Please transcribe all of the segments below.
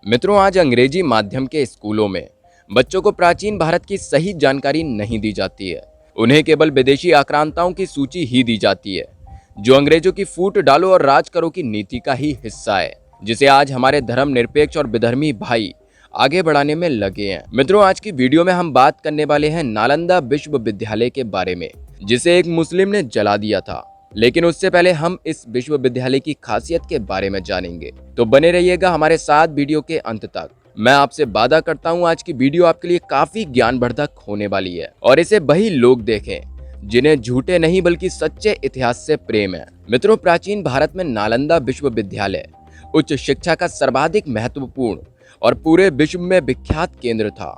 मित्रों, आज अंग्रेजी माध्यम के स्कूलों में बच्चों को प्राचीन भारत की सही जानकारी नहीं दी जाती है। उन्हें केवल विदेशी आक्रांताओं की सूची ही दी जाती है, जो अंग्रेजों की फूट डालो और राज करो की नीति का ही हिस्सा है, जिसे आज हमारे धर्मनिरपेक्ष और विधर्मी भाई आगे बढ़ाने में लगे हैं। मित्रों, आज की वीडियो में हम बात करने वाले हैं नालंदा विश्वविद्यालय के बारे में, जिसे एक मुस्लिम ने जला दिया था। लेकिन उससे पहले हम इस विश्वविद्यालय की खासियत के बारे में जानेंगे, तो बने रहिएगा हमारे साथ वीडियो के अंत तक। मैं आपसे वादा करता हूं आज की वीडियो आपके लिए काफी ज्ञानवर्धक होने वाली है, और इसे वही लोग देखें जिन्हें झूठे नहीं बल्कि सच्चे इतिहास से प्रेम है। मित्रों, प्राचीन भारत में नालंदा विश्वविद्यालय उच्च शिक्षा का सर्वाधिक महत्वपूर्ण और पूरे विश्व में विख्यात केंद्र था।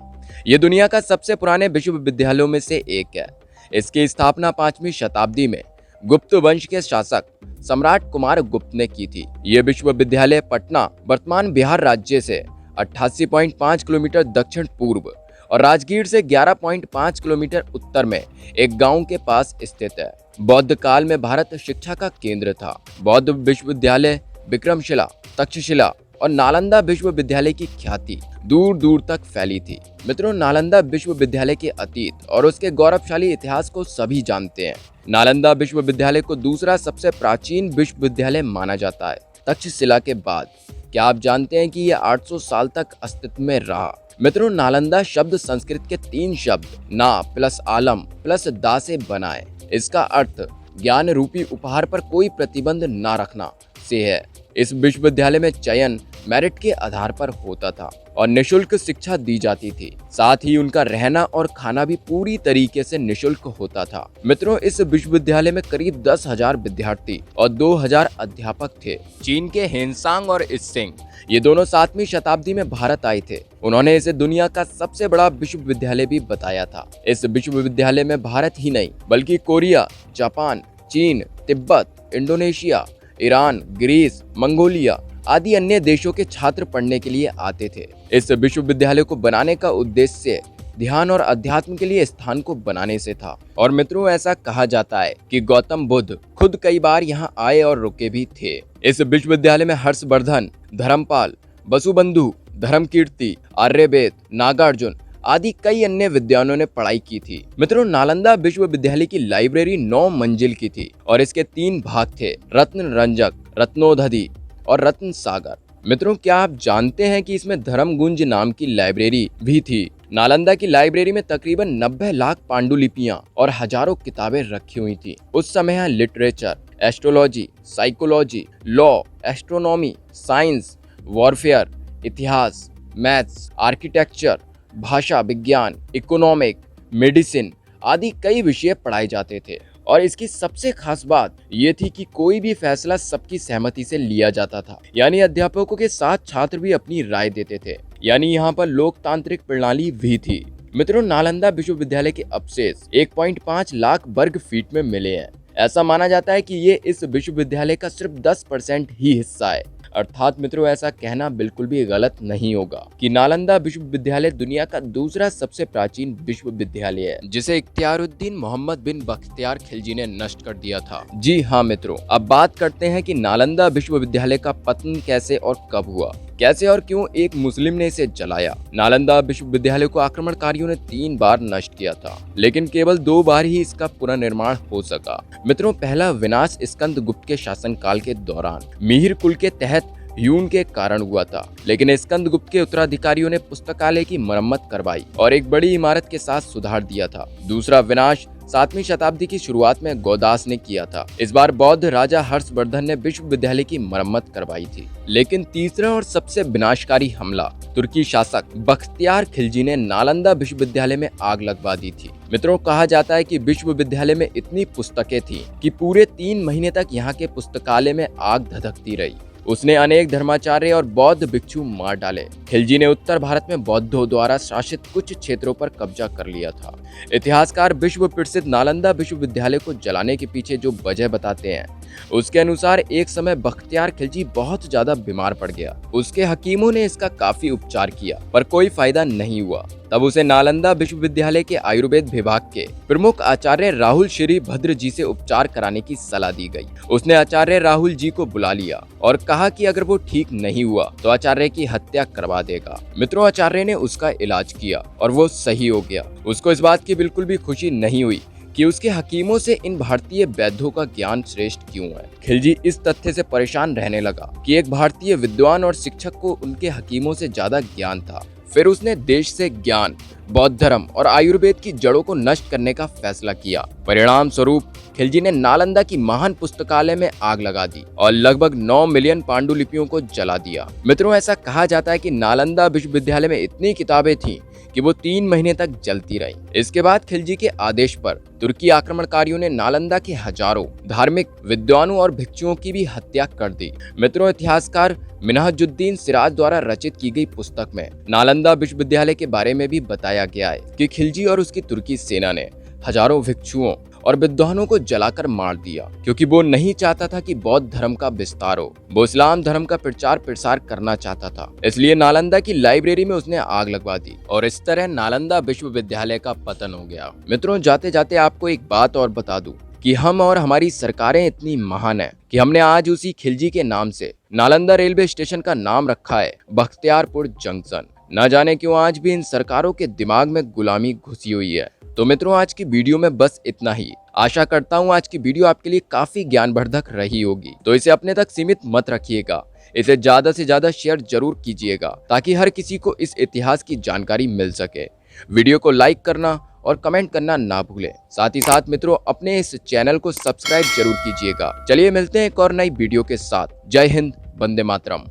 ये दुनिया का सबसे पुराने विश्वविद्यालयों में से एक है। इसकी स्थापना 5वीं शताब्दी में गुप्त वंश के शासक सम्राट कुमार गुप्त ने की थी। ये विश्वविद्यालय पटना, वर्तमान बिहार राज्य से 88.5 किलोमीटर दक्षिण पूर्व और राजगीर से 11.5 किलोमीटर उत्तर में एक गांव के पास स्थित है। बौद्ध काल में भारत शिक्षा का केंद्र था। बौद्ध विश्वविद्यालय विक्रमशिला, तक्षशिला और नालंदा विश्वविद्यालय की ख्याति दूर दूर तक फैली थी। मित्रों, नालंदा विश्वविद्यालय के अतीत और उसके गौरवशाली इतिहास को सभी जानते हैं। नालंदा विश्वविद्यालय को दूसरा सबसे प्राचीन विश्वविद्यालय माना जाता है, तक्षशिला के बाद। क्या आप जानते हैं कि यह 800 साल तक अस्तित्व में रहा? मित्रों, नालंदा शब्द संस्कृत के 3 शब्द ना प्लस आलम प्लस दा से बना है। इसका अर्थ ज्ञान रूपी उपहार पर कोई प्रतिबंध ना रखना से है। इस विश्वविद्यालय में चयन मेरिट के आधार पर होता था और निशुल्क शिक्षा दी जाती थी। साथ ही उनका रहना और खाना भी पूरी तरीके से निशुल्क होता था। मित्रों, इस विश्वविद्यालय में करीब 10,000 विद्यार्थी और 2,000 अध्यापक थे। चीन के हेनसांग और इत्सिंग, ये दोनों 7वीं शताब्दी में भारत आए थे। उन्होंने इसे दुनिया का सबसे बड़ा विश्वविद्यालय भी बताया था। इस विश्वविद्यालय में भारत ही नहीं बल्कि कोरिया, जापान, चीन, तिब्बत, इंडोनेशिया, ईरान, ग्रीस, मंगोलिया आदि अन्य देशों के छात्र पढ़ने के लिए आते थे। इस विश्वविद्यालय को बनाने का उद्देश्य ध्यान और अध्यात्म के लिए स्थान को बनाने से था। और मित्रों, ऐसा कहा जाता है कि गौतम बुद्ध खुद कई बार यहाँ आए और रुके भी थे। इस विश्वविद्यालय में हर्षवर्धन, धर्मपाल, वसुबंधु, धर्मकीर्ति, आर्यवेद, नागार्जुन आदि कई अन्य विद्वानों ने पढ़ाई की थी। मित्रों, नालंदा विश्वविद्यालय की लाइब्रेरी 9 मंजिल की थी और इसके 3 भाग थे, रत्न रंजक, रत्नोदधि और रत्न सागर। मित्रों, क्या आप जानते हैं कि इसमें धर्मगुंज नाम की लाइब्रेरी भी थी? नालंदा की लाइब्रेरी में तकरीबन 90 लाख पांडुलिपियां और हजारों किताबें रखी हुई थी। उस समय यहाँ literature, astrology, psychology, law, astronomy, science, warfare, इतिहास, मैथ्स, आर्किटेक्चर, भाषा विज्ञान, इकोनॉमिक, मेडिसिन आदि कई विषय पढ़ाए जाते थे। और इसकी सबसे खास बात ये थी कि कोई भी फैसला सबकी सहमति से लिया जाता था, यानी अध्यापकों के साथ छात्र भी अपनी राय देते थे। यानी यहाँ पर लोकतांत्रिक प्रणाली भी थी। मित्रों, नालंदा विश्वविद्यालय के अवशेष 1.5 लाख वर्ग फीट में मिले हैं। ऐसा माना जाता है कि ये इस विश्वविद्यालय का सिर्फ 10% ही हिस्सा है। अर्थात मित्रों, ऐसा कहना बिल्कुल भी गलत नहीं होगा कि नालंदा विश्वविद्यालय दुनिया का दूसरा सबसे प्राचीन विश्वविद्यालय है, जिसे इख्तियारुद्दीन मोहम्मद बिन बख्तियार खिलजी ने नष्ट कर दिया था। जी हाँ मित्रों, अब बात करते हैं कि नालंदा विश्वविद्यालय का पतन कैसे और कब हुआ, कैसे और क्यों एक मुस्लिम ने इसे जलाया। नालंदा विश्वविद्यालय को आक्रमणकारियों ने 3 बार नष्ट किया था, लेकिन केवल 2 बार ही इसका पुनर्निर्माण हो सका। मित्रों, पहला विनाश स्कंदगुप्त के शासनकाल के दौरान मिहिर कुल के तहत ह्यून के कारण हुआ था, लेकिन स्कंदगुप्त के उत्तराधिकारियों ने पुस्तकालय की मरम्मत करवाई और एक बड़ी इमारत के साथ सुधार दिया था। दूसरा विनाश 7वीं शताब्दी की शुरुआत में गौदास ने किया था। इस बार बौद्ध राजा हर्षवर्धन ने विश्वविद्यालय की मरम्मत करवाई थी। लेकिन तीसरा और सबसे विनाशकारी हमला तुर्की शासक बख्तियार खिलजी ने नालंदा विश्वविद्यालय में आग लगवा दी थी। मित्रों, कहा जाता है कि विश्वविद्यालय में इतनी पुस्तकें थीं कि पूरे 3 महीने तक यहाँ के पुस्तकालय में आग धधकती रही। उसने अनेक धर्माचार्य और बौद्ध भिक्षु मार डाले। खिलजी ने उत्तर भारत में बौद्धों द्वारा शासित कुछ क्षेत्रों पर कब्जा कर लिया था। इतिहासकार विश्व प्रसिद्ध नालंदा विश्वविद्यालय को जलाने के पीछे जो वजह बताते हैं उसके अनुसार एक समय बख्तियार खिलजी बहुत ज्यादा बीमार पड़ गया। उसके हकीमों ने इसका काफी उपचार किया पर कोई फायदा नहीं हुआ। तब उसे नालंदा विश्वविद्यालय के आयुर्वेद विभाग के प्रमुख आचार्य राहुल श्री भद्र जी से उपचार कराने की सलाह दी गई। उसने आचार्य राहुल जी को बुला लिया और कहा कि अगर वो ठीक नहीं हुआ तो आचार्य की हत्या करवा देगा। मित्रों, आचार्य ने उसका इलाज किया और वो सही हो गया। उसको इस बात की बिल्कुल भी खुशी नहीं हुई कि उसके हकीमों से इन भारतीय वैद्यों का ज्ञान श्रेष्ठ क्यों है। खिलजी इस तथ्य से परेशान रहने लगा कि एक भारतीय विद्वान और शिक्षक को उनके हकीमों से ज्यादा ज्ञान था। फिर उसने देश से ज्ञान, बौद्ध धर्म और आयुर्वेद की जड़ों को नष्ट करने का फैसला किया। परिणाम स्वरूप खिलजी ने नालंदा की महान पुस्तकालय में आग लगा दी और लगभग 9 मिलियन पांडुलिपियों को जला दिया। मित्रों, ऐसा कहा जाता है कि नालंदा विश्वविद्यालय में इतनी किताबें थीं कि वो 3 महीने तक जलती रही। इसके बाद खिलजी के आदेश पर तुर्की आक्रमणकारियों ने नालंदा के हजारों धार्मिक विद्वानों और भिक्षुओं की भी हत्या कर दी। मित्रों, इतिहासकार मिन्हाजुद्दीन सिराज द्वारा रचित की गई पुस्तक में नालंदा विश्वविद्यालय के बारे में भी बताया गया है कि खिलजी और उसकी तुर्की सेना ने हजारों भिक्षुओं और विद्वानों को जलाकर मार दिया, क्योंकि वो नहीं चाहता था कि बौद्ध धर्म का विस्तार हो। वो इस्लाम धर्म का प्रचार प्रसार करना चाहता था। इसलिए नालंदा की लाइब्रेरी में उसने आग लगवा दी और इस तरह नालंदा विश्वविद्यालय का पतन हो गया। मित्रों, जाते जाते आपको एक बात और बता दूं कि हम और हमारी सरकारें इतनी महान है कि हमने आज उसी खिलजी के नाम से नालंदा रेलवे स्टेशन का नाम रखा है बख्तियारपुर जंक्शन। न जाने क्यों आज भी इन सरकारों के दिमाग में गुलामी घुसी हुई है। तो मित्रों, आज की वीडियो में बस इतना ही। आशा करता हूँ आज की वीडियो आपके लिए काफी ज्ञानवर्धक रही होगी। तो इसे अपने तक सीमित मत रखिएगा, इसे ज्यादा से ज्यादा शेयर जरूर कीजिएगा ताकि हर किसी को इस इतिहास की जानकारी मिल सके। वीडियो को लाइक करना और कमेंट करना ना भूलें। साथ ही साथ मित्रों, अपने इस चैनल को सब्सक्राइब जरूर कीजिएगा। चलिए मिलते हैं एक और नई वीडियो के साथ। जय हिंद, वंदे मातरम।